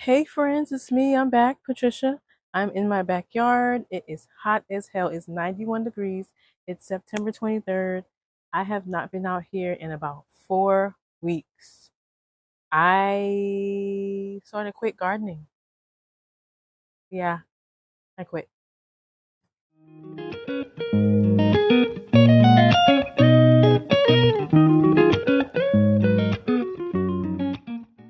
Hey friends, it's me. I'm back, Patricia. I'm in my backyard. It is hot as hell. It's 91 degrees. It's September 23rd. I have not been out here in about 4 weeks. I sort of quit gardening. Yeah, I quit.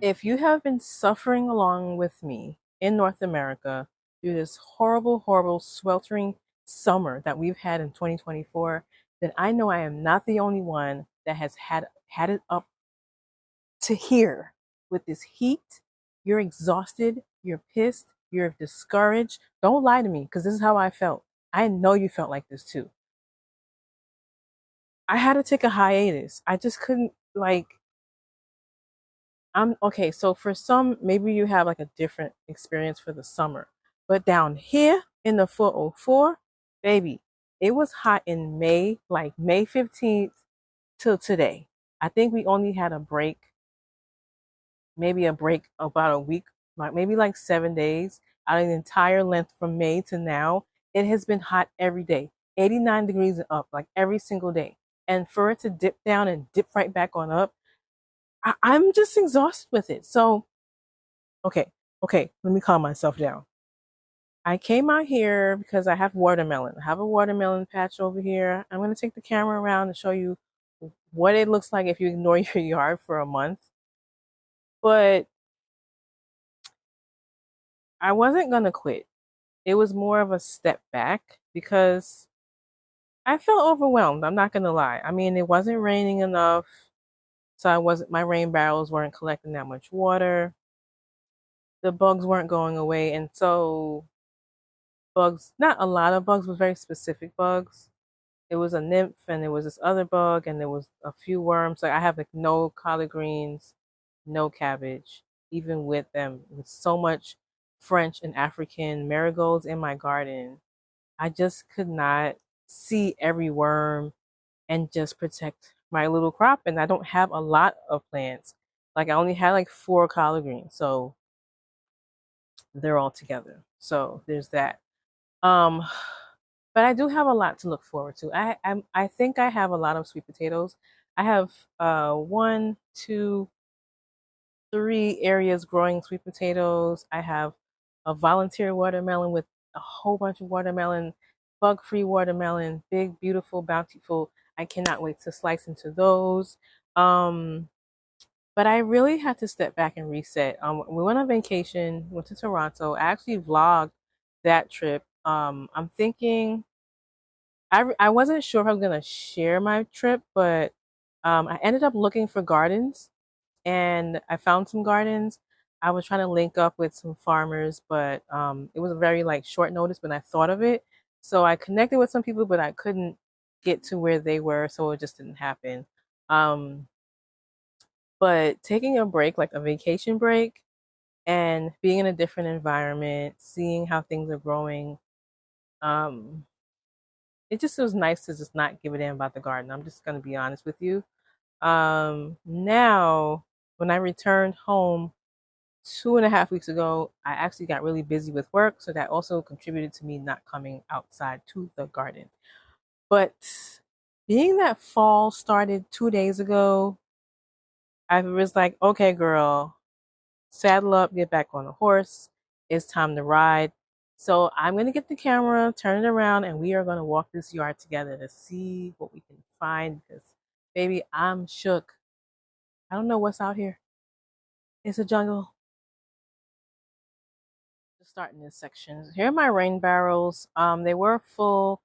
If you have been suffering along with me in North America through this horrible, horrible, sweltering summer that we've had in 2024, then I know I am not the only one that has had it up to here with this heat. You're exhausted, you're pissed, you're discouraged. Don't lie to me because this is how I felt. I know you felt like this too. I had to take a hiatus. I just couldn't like I'm okay. So for some, maybe you have like a different experience for the summer, but down here in the 404, baby, it was hot in May, like May 15th till today. I think we only had a break, maybe a break about a week, like maybe like 7 days out of the entire length from May to now. It has been hot every day, 89 degrees and up, like every single day. And for it to dip down and dip right back on up, I'm just exhausted with it. So okay, okay, let me calm myself down. I came out here because I have watermelon. I have a watermelon patch over here. I'm going to take the camera around and show you what it looks like if you ignore your yard for a month. But I wasn't going to quit. It was more of a step back because I felt overwhelmed. I'm not going to lie. I mean, it wasn't raining enough. So my rain barrels weren't collecting that much water. The bugs weren't going away. And so bugs, not a lot of bugs, but very specific bugs. It was a nymph and there was this other bug and there was a few worms. Like I have like no collard greens, no cabbage, even with them. With so much French and African marigolds in my garden, I just could not see every worm and just protect my little crop. And I don't have a lot of plants. Like I only had like four collard greens, so they're all together. So there's that. Um, but I do have a lot to look forward to. I think I have a lot of sweet potatoes. I have one, two, three areas growing sweet potatoes. I have a volunteer watermelon with a whole bunch of watermelon, bug-free watermelon, big, beautiful, bountiful. I cannot wait to slice into those. Um, but I really had to step back and reset. We went on vacation, went to Toronto. I actually vlogged that trip. I'm thinking I wasn't sure if I was gonna share my trip, but I ended up looking for gardens and I found some gardens. I was trying to link up with some farmers, but it was a very like short notice when I thought of it. So I connected with some people, but I couldn't get to where they were, so it just didn't happen. Um, but taking a break, like a vacation break, and being in a different environment, seeing how things are growing, um, it just was nice to just not give a damn about the garden. I'm just gonna be honest with you. Now when I returned home 2.5 weeks ago, I actually got really busy with work, so that also contributed to me not coming outside to the garden. But being that fall started 2 days ago, I was like, okay, girl, saddle up, get back on the horse. It's time to ride. So I'm going to get the camera, turn it around, and we are going to walk this yard together to see what we can find because, baby, I'm shook. I don't know what's out here. It's a jungle. Just starting this section. Here are my rain barrels. They were full,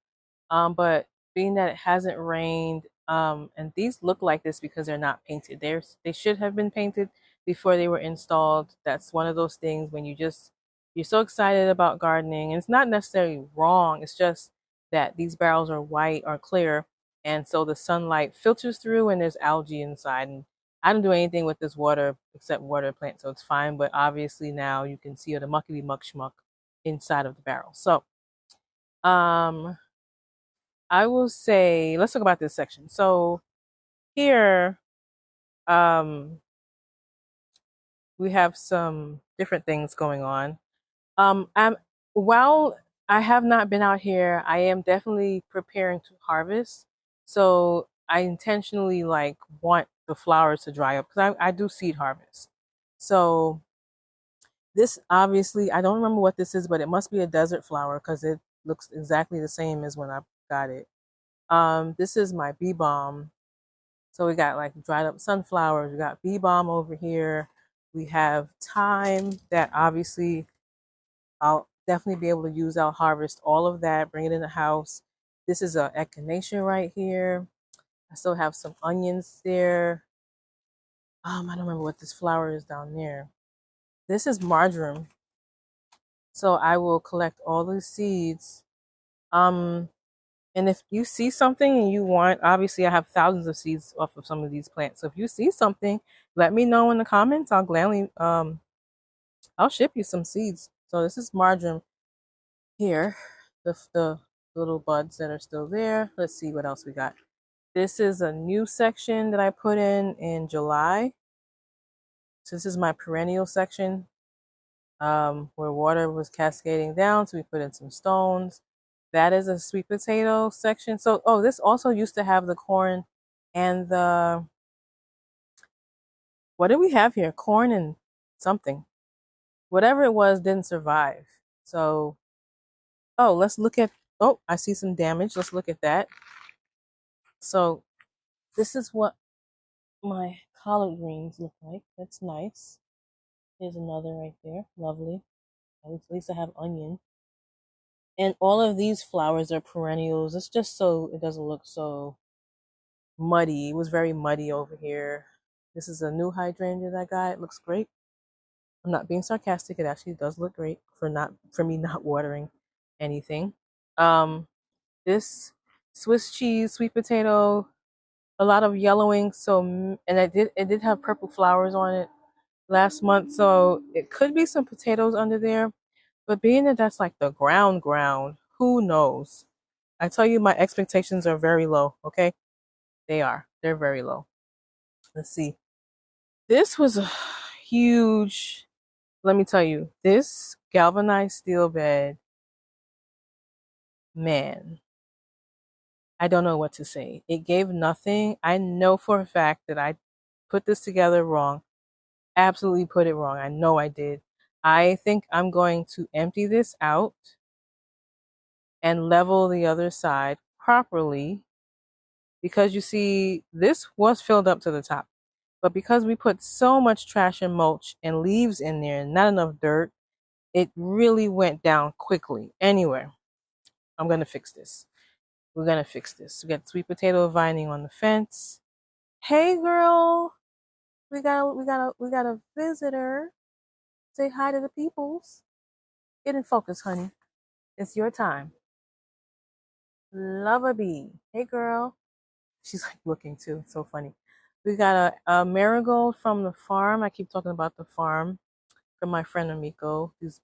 but being that it hasn't rained, and these look like this because they're not painted. They should have been painted before they were installed. That's one of those things when you're so excited about gardening, and it's not necessarily wrong. It's just that these barrels are white or clear, and so the sunlight filters through, and there's algae inside. And I don't do anything with this water except water plant, so it's fine. But obviously now you can see the muckety muck schmuck inside of the barrel. So um I will say let's talk about this section. So here um we have some different things going on. I'm while I have not been out here, I am definitely preparing to harvest. So I intentionally like want the flowers to dry up because I do seed harvest. So this obviously I don't remember what this is, but it must be a desert flower because it looks exactly the same as when I got it. This is my bee balm. So we got like dried up sunflowers, we got bee balm over here. We have thyme that obviously I'll definitely be able to use. I'll harvest all of that, bring it in the house. This is a echinacea right here. I still have some onions there. I don't remember what this flower is down there. This is marjoram. So I will collect all the seeds. Um, and if you see something and you want, obviously I have thousands of seeds off of some of these plants. So if you see something, let me know in the comments. I'll gladly I'll ship you some seeds. So this is marjoram here. The little buds that are still there. Let's see what else we got. This is a new section that I put in July. So this is my perennial section where water was cascading down. So we put in some stones. That is a sweet potato section. So, oh, this also used to have the corn and the, what do we have here? Corn and something. Whatever it was didn't survive. So, oh, let's look at, oh, I see some damage. Let's look at that. So this is what my collard greens look like. That's nice. Here's another right there. Lovely. At least I have onion. And all of these flowers are perennials. It's just so it doesn't look so muddy. It was very muddy over here. This is a new hydrangea that I got. It looks great. I'm not being sarcastic. It actually does look great for me not watering anything. Um, this Swiss cheese, sweet potato, a lot of yellowing. So and it did have purple flowers on it last month. So it could be some potatoes under there. But being that that's like the ground, who knows? I tell you, my expectations are very low. Okay, they are. They're very low. Let's see. This was a huge. Let me tell you, this galvanized steel bed, man. I don't know what to say. It gave nothing. I know for a fact that I put this together wrong. Absolutely put it wrong. I know I did. I think I'm going to empty this out and level the other side properly because you see, this was filled up to the top. But because we put so much trash and mulch and leaves in there and not enough dirt, it really went down quickly. Anyway, I'm going to fix this. We're going to fix this. We got sweet potato vining on the fence. Hey girl, we got a visitor. Say hi to the peoples. Get in focus, honey. It's your time. Love a bee. Hey girl. She's like looking too. It's so funny. We got a marigold from the farm. I keep talking about the farm from my friend Amiko. These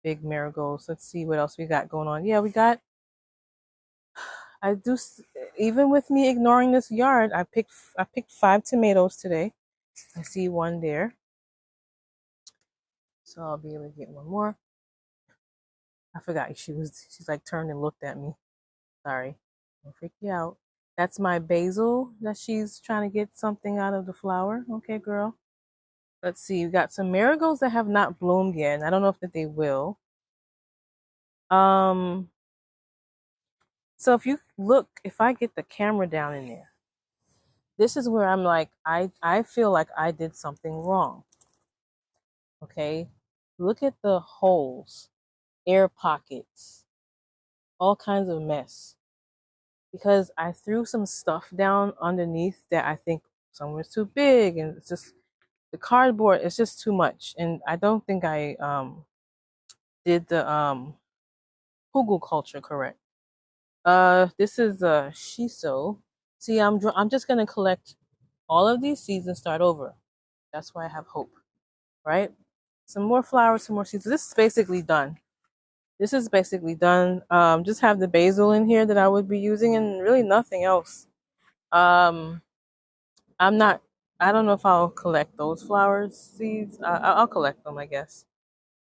big marigolds. Let's see what else we got going on. Yeah, we got. I do. Even with me ignoring this yard, I picked 5 tomatoes today. I see one there, so I'll be able to get one more. I forgot she's like turned and looked at me. Sorry, don't freak you out. That's my basil that she's trying to get something out of the flower. Okay, girl. Let's see. We got some marigolds that have not bloomed yet, and I don't know if that they will. Um, so if you look, if I get the camera down in there, this is where I'm like, I feel like I did something wrong. Okay, look at the holes, air pockets, all kinds of mess. Because I threw some stuff down underneath that I think somewhere's too big, and it's just the cardboard. It's just too much, and I don't think I did the Google culture correct. This is shiso. See, I'm just gonna collect all of these seeds and start over. That's why I have hope, right? Some more flowers, some more seeds. This is basically done. This is basically done. Just have the basil in here that I would be using, and really nothing else. Um, I'm not. I don't know if I'll collect those flowers seeds. I'll collect them, I guess.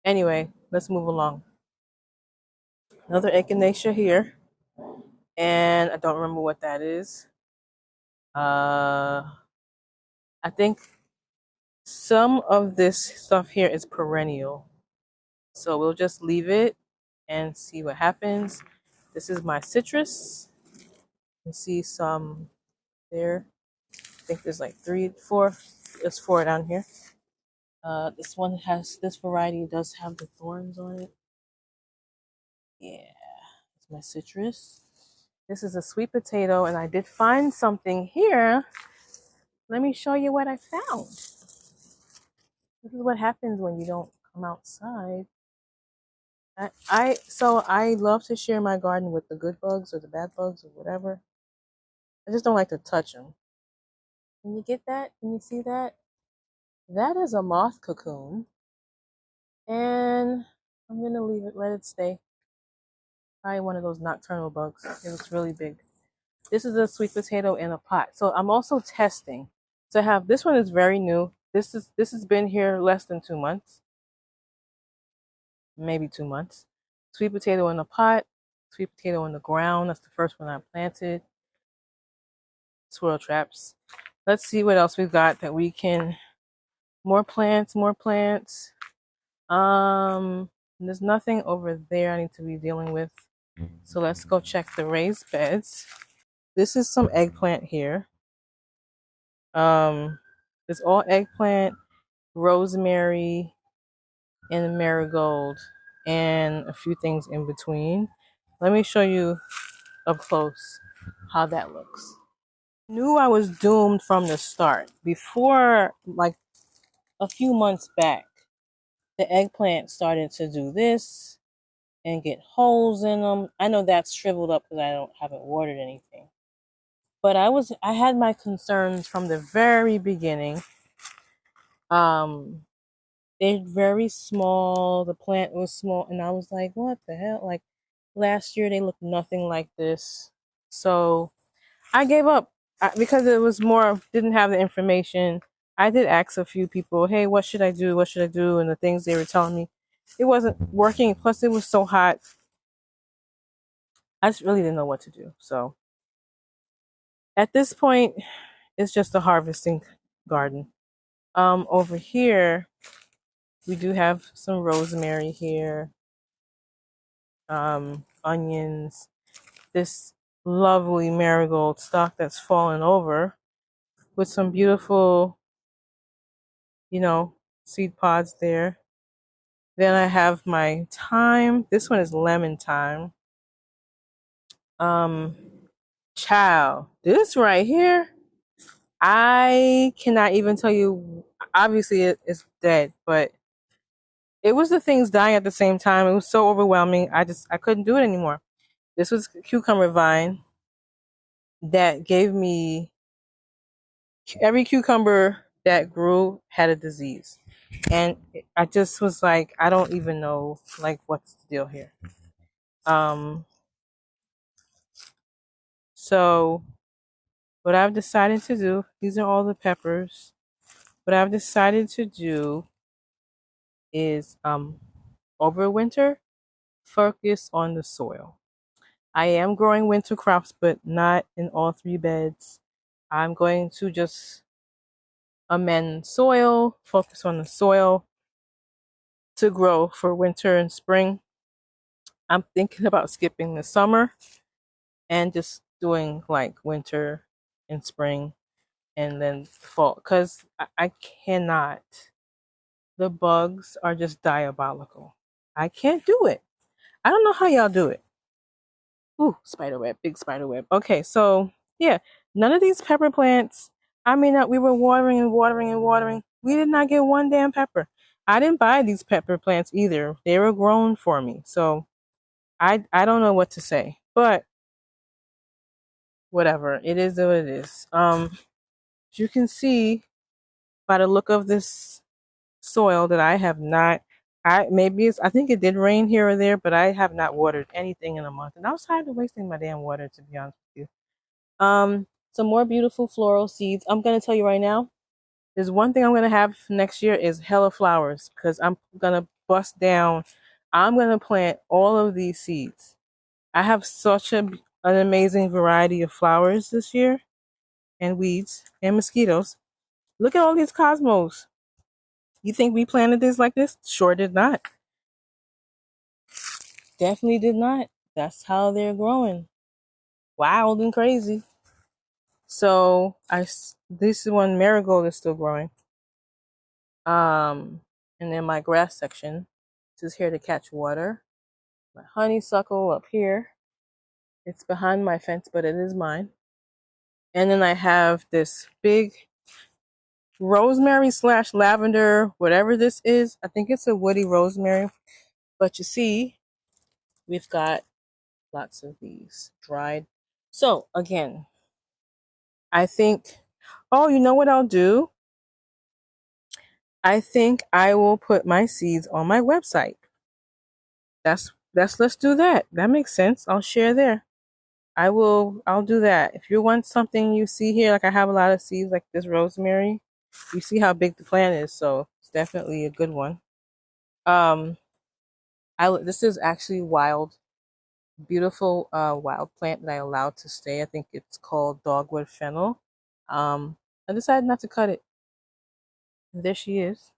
Anyway, let's move along. Another echinacea here, and I don't remember what that is. I think some of this stuff here is perennial, so we'll just leave it and see what happens. This is my citrus. You can see some there. I think there's like three, four. There's four down here. This variety does have the thorns on it. Yeah, it's my citrus. This is a sweet potato, and I did find something here. Let me show you what I found. This is what happens when you don't come outside. I love to share my garden with the good bugs or the bad bugs or whatever. I just don't like to touch them. Can you get that? Can you see that? That is a moth cocoon, and I'm gonna leave it, let it stay. Probably one of those nocturnal bugs. It looks really big. This is a sweet potato in a pot. So I'm also testing to have this one is very new. This has been here less than 2 months, maybe 2 months. Sweet potato in a pot, sweet potato in the ground. That's the first one I planted. Squirrel traps. Let's see what else we've got that we can. More plants, more plants. There's nothing over there I need to be dealing with. So let's go check the raised beds. This is some eggplant here. It's all eggplant, rosemary, and marigold, and a few things in between. Let me show you up close how that looks. Knew I was doomed from the start. Before, like a few months back, the eggplant started to do this and get holes in them. I know that's shriveled up because haven't watered anything. But I had my concerns from the very beginning. They're very small. The plant was small, and I was like, "What the hell?" Like last year, they looked nothing like this. So I gave up because it was more didn't have the information. I did ask a few people, "Hey, what should I do? What should I do?" And the things they were telling me, it wasn't working. Plus, it was so hot. I just really didn't know what to do. So at this point, it's just a harvesting garden. Over here, we do have some rosemary here, onions, this lovely marigold stalk that's fallen over with some beautiful, seed pods there. Then I have my thyme. This one is lemon thyme. Um, Child, this right here, I cannot even tell you. Obviously, it's dead, but it was the things dying at the same time. It was so overwhelming. I couldn't do it anymore. This was cucumber vine that gave me every cucumber that grew had a disease. And I just was like, I don't even know like what's the deal here. So what I've decided to do, these are all the peppers. What I've decided to do is over winter focus on the soil. I am growing winter crops, but not in all three beds. I'm going to just amend soil, focus on the soil to grow for winter and spring. I'm thinking about skipping the summer and just doing like winter and spring and then fall because I cannot. The bugs are just diabolical. I can't do it. I don't know how y'all do it. Ooh, spider web, big spider web. Okay, so yeah, none of these pepper plants. I mean, we were watering and watering and watering. We did not get one damn pepper. I didn't buy these pepper plants either. They were grown for me. So I don't know what to say. But whatever. It is what it is. As you can see by the look of this soil that I have not I think it did rain here or there, but I have not watered anything in a month. And I was tired of wasting my damn water, to be honest with you. Some more beautiful floral seeds. I'm gonna tell you right now, There's one thing I'm gonna have next year is hella flowers because I'm gonna bust down. I'm gonna plant all of these seeds. I have such an amazing variety of flowers this year and weeds and mosquitoes. Look at all these cosmos. You think we planted this like this? Sure did not. Definitely did not. That's how they're growing. Wild and crazy. So this one marigold is still growing. And then my grass section is here to catch water. My honeysuckle up here. It's behind my fence, but it is mine. And then I have this big rosemary slash lavender, whatever this is. I think it's a woody rosemary. But you see, we've got lots of these dried. So again, I think, oh, you know what I'll do? I think I will put my seeds on my website. Let's do that. That makes sense. I'll share there. I'll do that. If you want something you see here, like I have a lot of seeds like this rosemary, you see how big the plant is, so it's definitely a good one. Um this is actually wild, beautiful wild plant that I allowed to stay. I think it's called dogwood fennel. I decided not to cut it. There she is.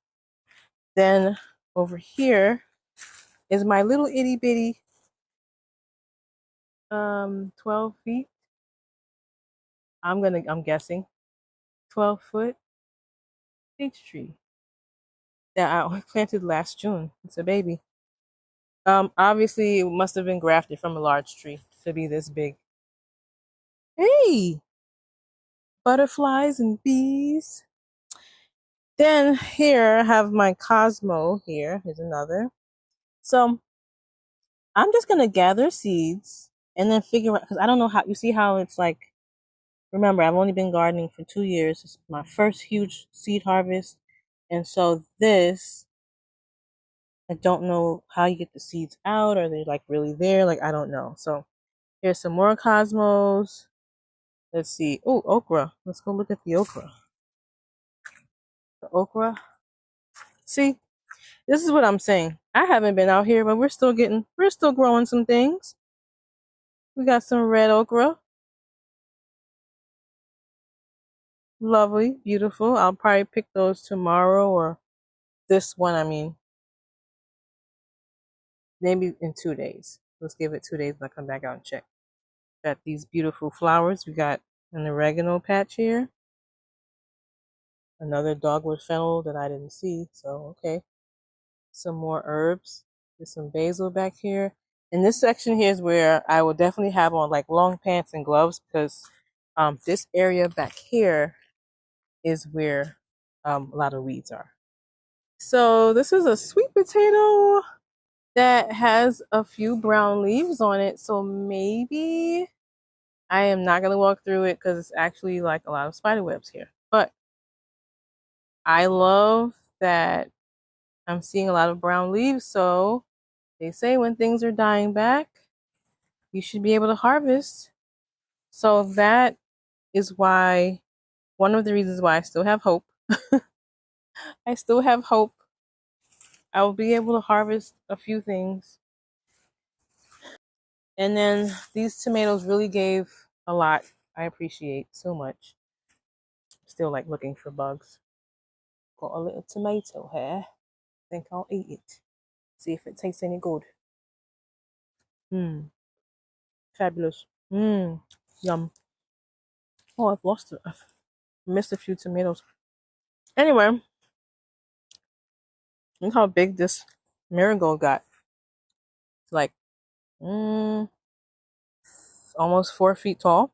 Then over here is my little itty bitty 12 feet. I'm guessing 12-foot peach tree that I planted last June. It's a baby. Obviously it must have been grafted from a large tree to be this big. Hey, butterflies and bees. Then here I have my Cosmo here. Here's another. So I'm just gonna gather seeds and then figure out, because I don't know how, you see how it's like, remember, I've only been gardening for 2 years. It's my first huge seed harvest. And so this, I don't know how you get the seeds out. Are they like really there? Like, I don't know. So here's some more cosmos. Let's see. Oh, okra. Let's go look at the okra. The okra. See, this is what I'm saying. I haven't been out here, but we're still growing some things. We got some red okra. Lovely, beautiful. I'll probably pick those tomorrow, or this one, I mean, maybe in 2 days. Let's give it 2 days and I'll come back out and check. Got these beautiful flowers. We got an oregano patch here. Another dogwood fennel that I didn't see. So, okay. Some more herbs. There's some basil back here. And this section here is where I will definitely have on like long pants and gloves, because this area back here is where a lot of weeds are. So this is a sweet potato that has a few brown leaves on it. So maybe I am not going to walk through it because it's actually like a lot of spider webs here. But I love that I'm seeing a lot of brown leaves. So they say when things are dying back, you should be able to harvest. So that is why, one of the reasons why I still have hope. I still have hope. I will be able to harvest a few things. And then these tomatoes really gave a lot. I appreciate so much. Still like looking for bugs. Got a little tomato here. Think I'll eat it. See if it tastes any good. Fabulous. Yum. Oh, I've lost it. I've missed a few tomatoes. Anyway, look how big this marigold got. It's like almost 4 feet tall.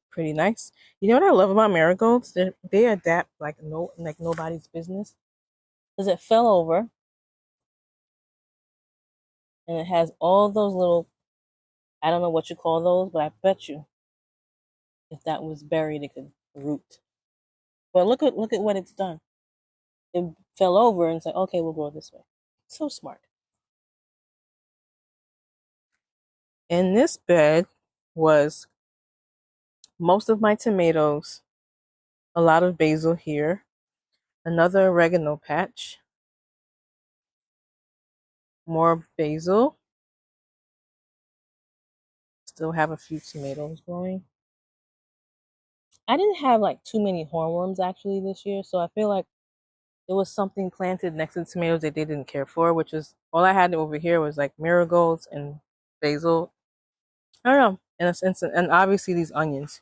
Pretty nice. You know what I love about marigolds? They adapt like nobody's business. Because it fell over and it has all those little, I don't know what you call those, but I bet you if that was buried it could root. But look at what it's done. It fell over and said, okay, we'll grow this way. So smart. In this bed was most of my tomatoes, A lot of basil here. Another oregano patch. More basil. Still have a few tomatoes growing. I didn't have like too many hornworms actually this year, so I feel like there was something planted next to the tomatoes that they didn't care for, which is all I had over here was like marigolds and basil. I don't know, in a sense, and obviously these onions.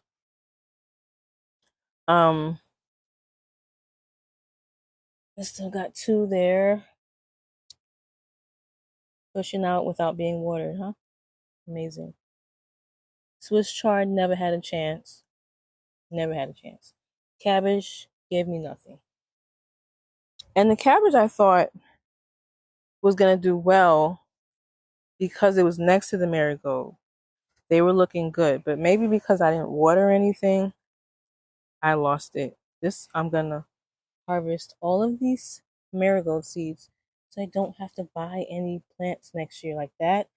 I still got two there, pushing out without being watered, huh? Amazing. Swiss chard never had a chance. Never had a chance. Cabbage gave me nothing. And the cabbage I thought was gonna do well because it was next to the marigold. They were looking good, but maybe because I didn't water anything, I lost it. This I'm gonna harvest all of these marigold seeds so I don't have to buy any plants next year like that.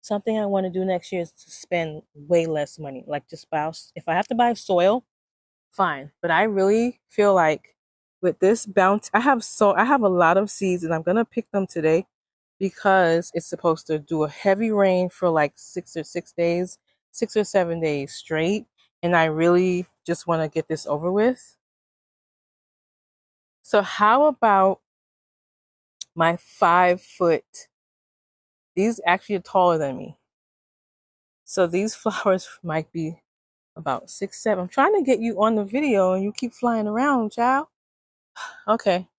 Something I want to do next year is to spend way less money. Like just buy, if I have to buy soil, fine. But I really feel like with this bounty, I have a lot of seeds and I'm gonna pick them today because it's supposed to do a heavy rain for like 6 or 7 days straight. And I really just want to get this over with. So how about my 5 foot? These actually are taller than me. So these flowers might be about 6'7". I'm trying to get you on the video and you keep flying around, child. Okay.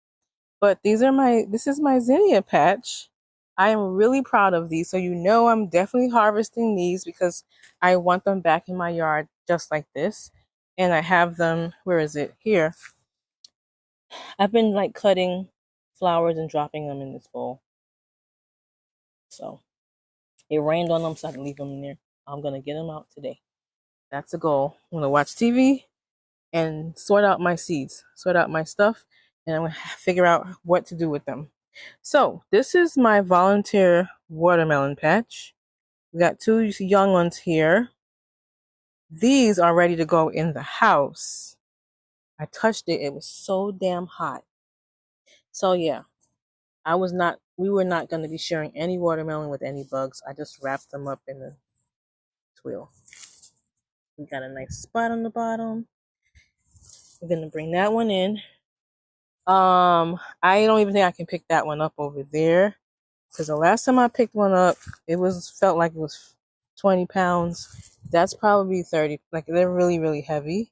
But this is my zinnia patch. I am really proud of these. So you know I'm definitely harvesting these because I want them back in my yard just like this. And I have them, where is it? Here. I've been like cutting flowers and dropping them in this bowl. So it rained on them so I can leave them in there. I'm going to get them out today. That's the goal. I'm going to watch TV and sort out my seeds, sort out my stuff, and I'm going to figure out what to do with them. So this is my volunteer watermelon patch. We got two young ones here. These are ready to go in the house. I touched it. It was so damn hot. So yeah, we were not going to be sharing any watermelon with any bugs. I just wrapped them up in the twill. We got a nice spot on the bottom. We're going to bring that one in. I don't even think I can pick that one up over there because the last time I picked one up, felt like it was 20 pounds. That's probably 30. Like they're really, really heavy.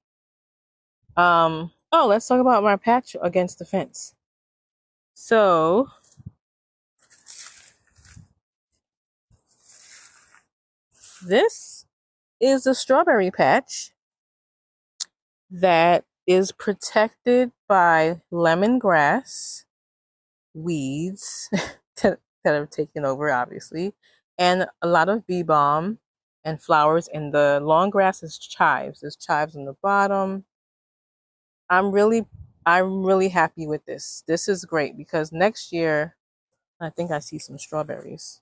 Let's talk about my patch against the fence. So this is a strawberry patch that is protected by lemongrass weeds that have taken over, obviously, and a lot of bee balm and flowers. And the long grass is chives. There's chives on the bottom. I'm really happy with this. This is great because next year, I think I see some strawberries.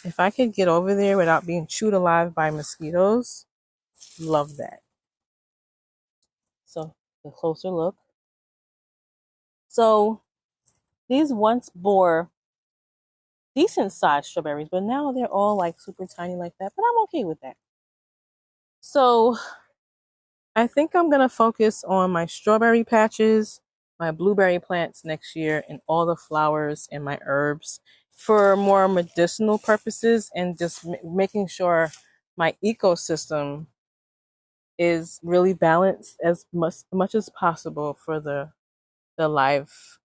If I could get over there without being chewed alive by mosquitoes, love that. So a closer look. So these once bore decent sized strawberries, but now they're all like super tiny like that, but I'm okay with that. So I think I'm going to focus on my strawberry patches, my blueberry plants next year, and all the flowers and my herbs for more medicinal purposes and just making sure my ecosystem is really balanced as much as possible for the live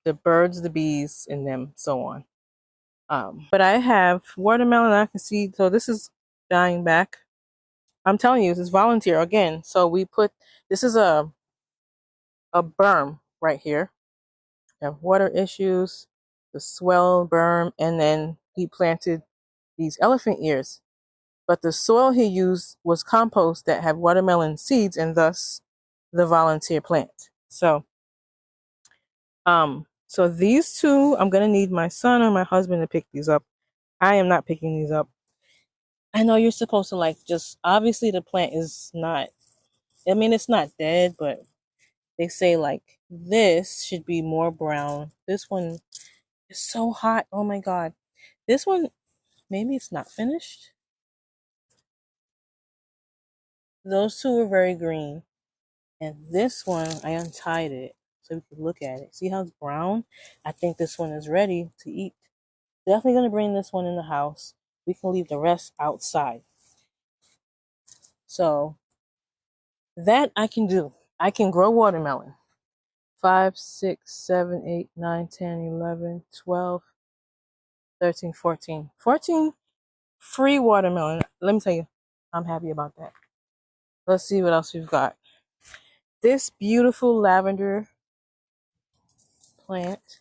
the birds, the bees, and them, so on. But I have watermelon. I can see, so this is dying back. I'm telling you, this is volunteer again. So this is a berm right here. We have water issues, the swell berm, and then he planted these elephant ears. But the soil he used was compost that had watermelon seeds, and thus the volunteer plant. So these two, I'm gonna need my son or my husband to pick these up. I am not picking these up. I know you're supposed to obviously the plant is not I mean, it's not dead, but they say like this should be more brown. This one is so hot. Oh my god. This one, maybe it's not finished. Those two are very green. And this one, I untied it so we could look at it. See how it's brown? I think this one is ready to eat. Definitely going to bring this one in the house. We can leave the rest outside. So that I can do. I can grow watermelon. 5, 6, 7, 8, 9, 10, 11, 12, 13, 14. 14 free watermelon. Let me tell you, I'm happy about that. Let's see what else we've got. This beautiful lavender plant.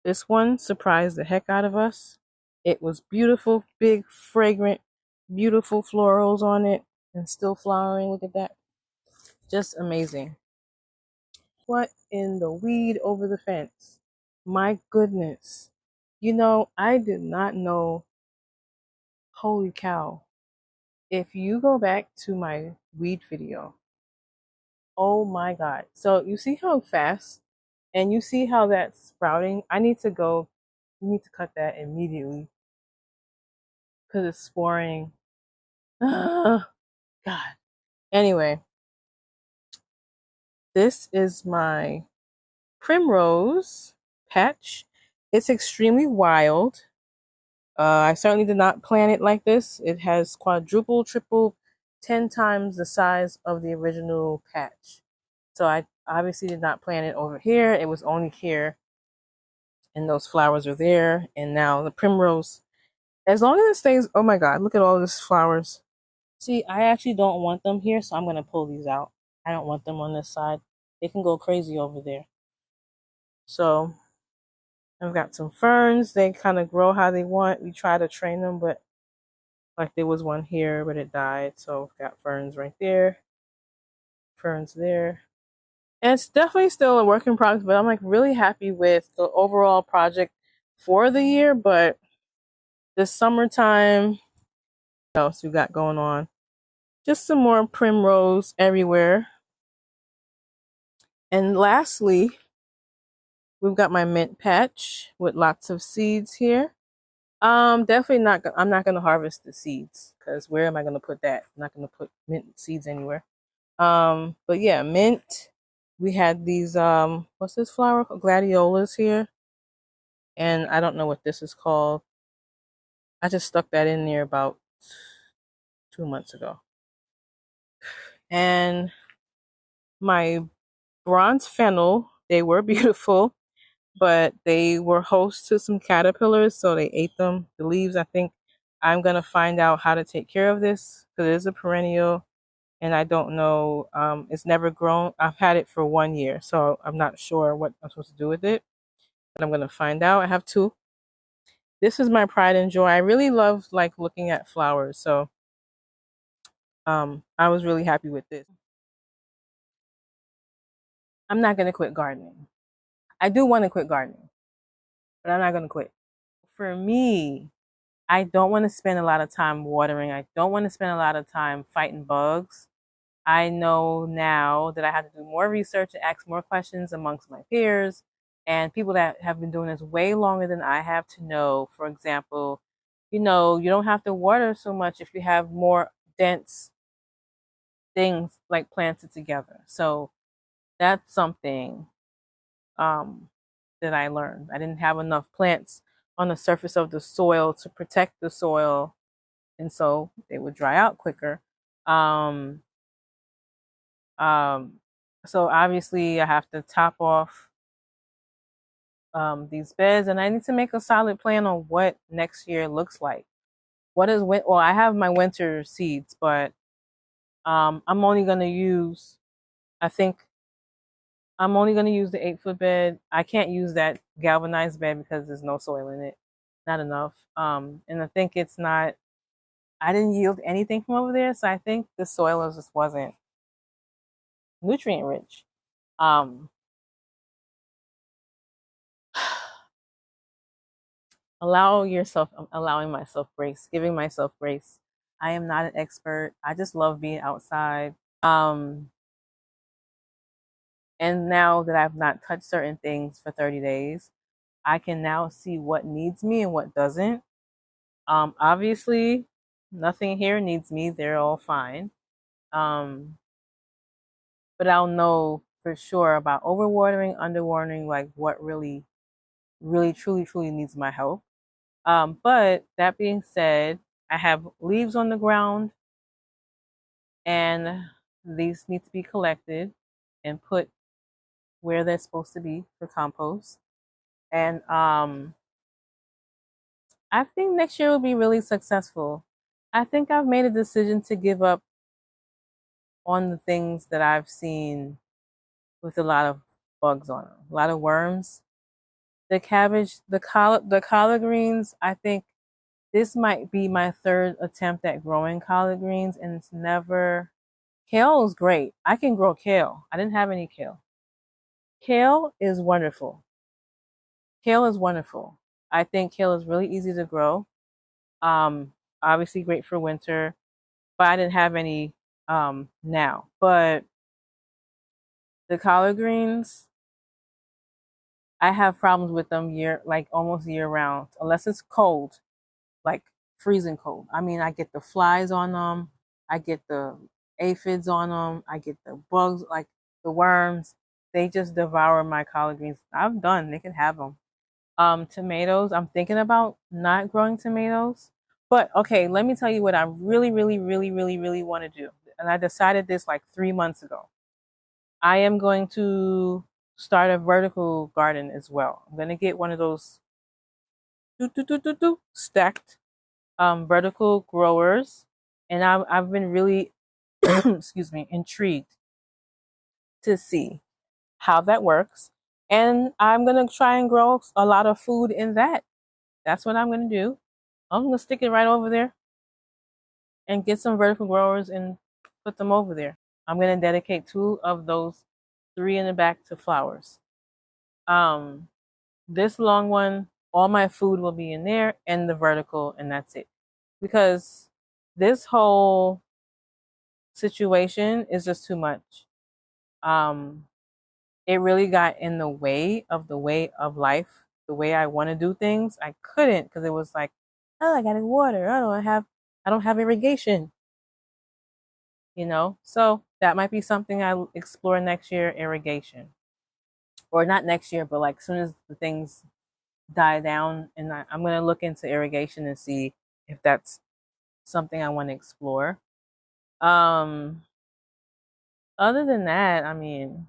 This one surprised the heck out of us. It was beautiful, big, fragrant, beautiful florals on it, and still flowering. Look at that. Just amazing. What in the weed over the fence? My goodness. You know, I did not know. Holy cow. If you go back to my weed video, oh my god. So you see how fast and you see how that's sprouting? You need to cut that immediately because it's sporing. God. Anyway, this is my primrose patch. It's extremely wild. I certainly did not plan it like this. It has quadruple, triple, 10 times the size of the original patch. So I obviously did not plan it over here. It was only here, and those flowers are there. And now the primrose, as long as it stays, oh my god, look at all these flowers. See, I actually don't want them here, so I'm going to pull these out. I don't want them on this side. They can go crazy over there. So I've got some ferns. They kind of grow how they want. We try to train them, but like there was one here, but it died. So I've got ferns right there, ferns there. And it's definitely still a work in progress, but I'm like really happy with the overall project for the year. But this summertime, what else we got going on? Just some more primrose everywhere. And lastly, we've got my mint patch with lots of seeds here. Definitely not. I'm not gonna harvest the seeds because where am I gonna put that? I'm not gonna put mint seeds anywhere. But yeah, mint. We had these what's this flower? Gladiolas here, and I don't know what this is called. I just stuck that in there about 2 months ago. And my bronze fennel, they were beautiful, but they were host to some caterpillars, so they ate them. The leaves, I think I'm gonna find out how to take care of this because it is a perennial, and I don't know. It's never grown. I've had it for 1 year, so I'm not sure what I'm supposed to do with it, but I'm gonna find out. I have two. This is my pride and joy. I really love like looking at flowers, so I was really happy with this. I'm not gonna quit gardening. I do want to quit gardening, but I'm not gonna quit. For me, I don't want to spend a lot of time watering. I don't want to spend a lot of time fighting bugs. I know now that I have to do more research and ask more questions amongst my peers and people that have been doing this way longer than I have to know. For example, you don't have to water so much if you have more dense things like planted together. So that's something um, that I learned. I didn't have enough plants on the surface of the soil to protect the soil, and so they would dry out quicker. Um, um, so obviously, I have to top off these beds, and I need to make a solid plan on what next year looks like. What is well, I have my winter seeds, but I'm only going to use. I think I'm only going to use the 8 foot bed. I can't use that galvanized bed because there's no soil in it, not enough. And I think it's not. I didn't yield anything from over there, so I think the soil just wasn't nutrient rich. Um, allowing myself grace, giving myself grace. I am not an expert. I just love being outside. Um, and now that I've not touched certain things for 30 days, I can now see what needs me and what doesn't. Obviously, nothing here needs me. They're all fine. Um, but I'll know for sure about overwatering, underwatering, like what really, really, truly, truly needs my help. But that being said, I have leaves on the ground, and these need to be collected and put where they're supposed to be for compost. And I think next year will be really successful. I think I've made a decision to give up on the things that I've seen with a lot of bugs on them, a lot of worms. The cabbage, the collard greens. I think this might be my third attempt at growing collard greens, and it's never. Kale is great. I can grow kale. I didn't have any kale. Kale is wonderful. Kale is wonderful. I think kale is really easy to grow. Um, Obviously great for winter, but I didn't have any now. But the collard greens, I have problems with them like almost year round, unless it's cold, like freezing cold. I mean, I get the flies on them, I get the aphids on them, I get the bugs, like the worms. They just devour my collard greens. I'm done. They can have them. Tomatoes. I'm thinking about not growing tomatoes. But okay, let me tell you what I really, really, really, really, really want to do. And I decided this like 3 months ago. I am going to start a vertical garden as well. I'm going to get one of those stacked vertical growers. And I've been really, excuse me, intrigued to see how that works. And I'm going to try and grow a lot of food in that. That's what I'm going to do. I'm going to stick it right over there and get some vertical growers and put them over there. I'm going to dedicate 2 of those, 3 in the back, to flowers. Um, this long one, all my food will be in there and the vertical, and that's it. Because this whole situation is just too much. Um, it really got in the way of life, the way I want to do things. I couldn't because it was like, oh, I gotta water. I don't have irrigation. So that might be something I explore next year, irrigation, or not next year, but like soon as the things die down, and I'm gonna look into irrigation and see if that's something I want to explore. Um, Other than that, I mean,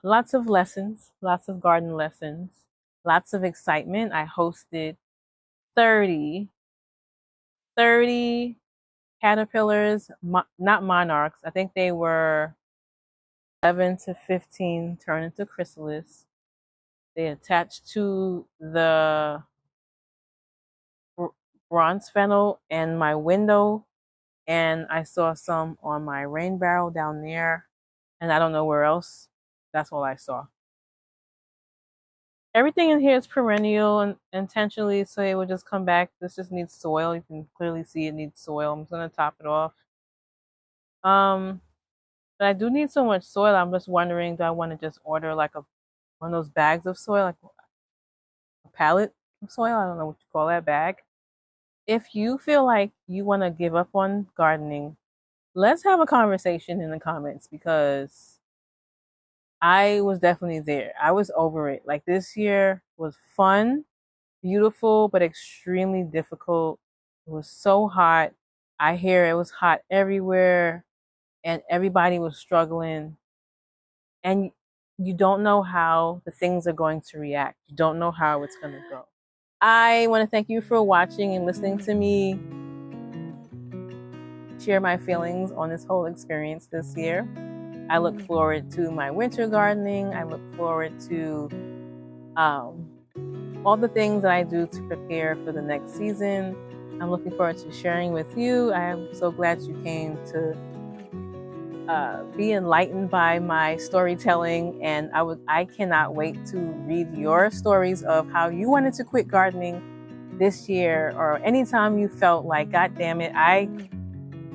lots of lessons, lots of garden lessons, lots of excitement. I hosted 30, 30 caterpillars, not monarchs. I think they were 11 to 15 turn into chrysalis. They attached to the bronze fennel and my window, and I saw some on my rain barrel down there, and I don't know where else. That's all I saw. Everything in here is perennial and intentionally, so it would just come back. This just needs soil. You can clearly see it needs soil. I'm just gonna top it off. Um, but I do need so much soil. I'm just wondering, do I want to just order like one of those bags of soil, like a pallet of soil? I don't know what you call that bag. If you feel like you want to give up on gardening, let's have a conversation in the comments, because I was definitely there. I was over it. Like, this year was fun, beautiful, but extremely difficult. It was so hot. I hear it was hot everywhere and everybody was struggling. And you don't know how the things are going to react. You don't know how it's going to go. I want to thank you for watching and listening to me share my feelings on this whole experience this year. I look forward to my winter gardening. I look forward to all the things that I do to prepare for the next season. I'm looking forward to sharing with you. I am so glad you came to be enlightened by my storytelling, and I cannot wait to read your stories of how you wanted to quit gardening this year, or anytime you felt like, God damn it, I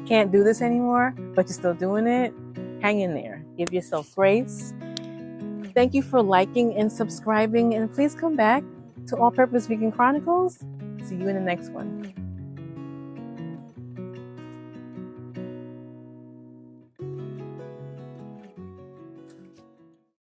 can't do this anymore, but you're still doing it, hang in there. Give yourself grace. Thank you for liking and subscribing, and please come back to All Purpose Vegan Chronicles. See you in the next one.